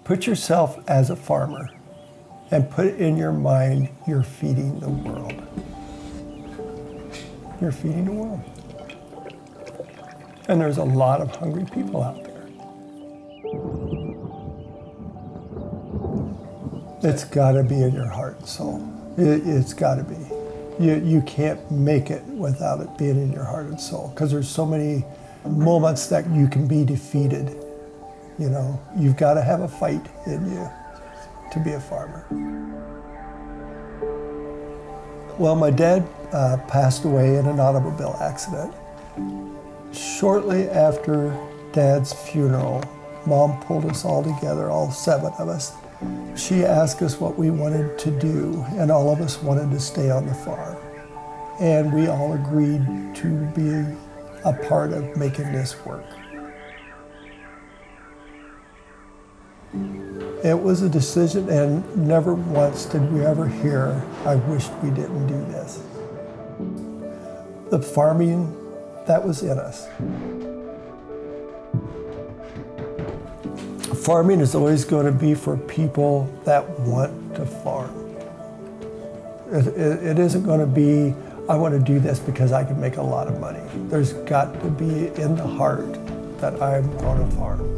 Put yourself as a farmer and put in your mind you're feeding the world. You're feeding the world. And there's a lot of hungry people out there. It's got to be in your heart and soul. It's got to be. You can't make it without it being in your heart and soul, because there's so many moments that you can be defeated. You know, you've got to have a fight in you to be a farmer. Well, my dad passed away in an automobile accident. Shortly after Dad's funeral, Mom pulled us all together, all 7 of us. She asked us what we wanted to do, and all of us wanted to stay on the farm. And we all agreed to be a part of making this work. It was a decision, and never once did we ever hear, I wished we didn't do this. The farming, that was in us. Farming is always going to be for people that want to farm. It isn't going to be, I want to do this because I can make a lot of money. There's got to be in the heart that I'm going to farm.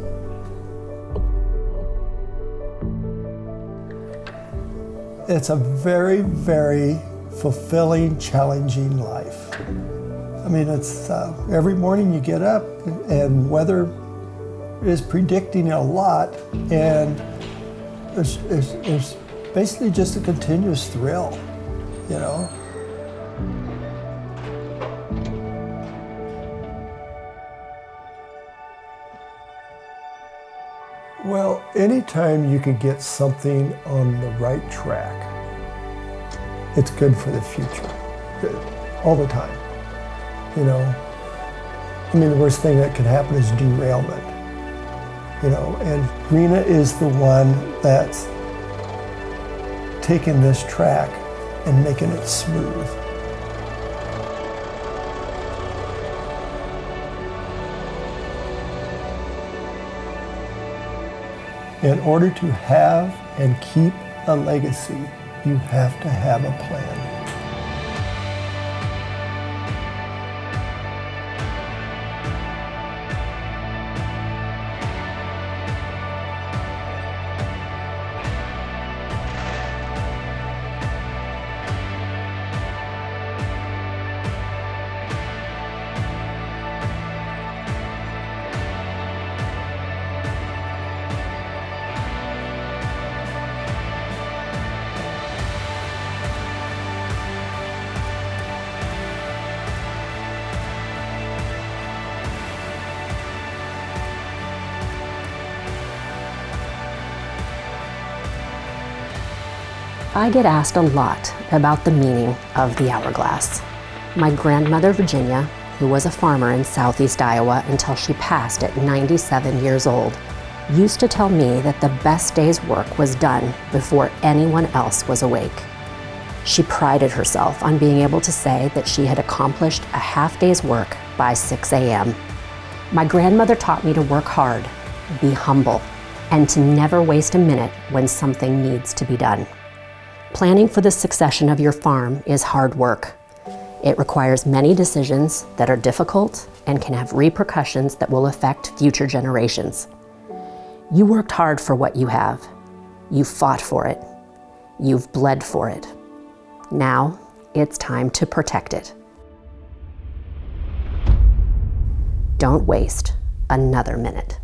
It's a very, very fulfilling, challenging life. I mean, it's every morning you get up and weather is predicting a lot, and it's basically just a continuous thrill, you know? Well, anytime you can get something on the right track, it's good for the future, all the time, you know? I mean, the worst thing that could happen is derailment, you know, and Rena is the one that's taking this track and making it smooth. In order to have and keep a legacy, you have to have a plan. I get asked a lot about the meaning of the hourglass. My grandmother, Virginia, who was a farmer in southeast Iowa until she passed at 97 years old, used to tell me that the best day's work was done before anyone else was awake. She prided herself on being able to say that she had accomplished a half day's work by 6 a.m. My grandmother taught me to work hard, be humble, and to never waste a minute when something needs to be done. Planning for the succession of your farm is hard work. It requires many decisions that are difficult and can have repercussions that will affect future generations. You worked hard for what you have. You fought for it. You've bled for it. Now it's time to protect it. Don't waste another minute.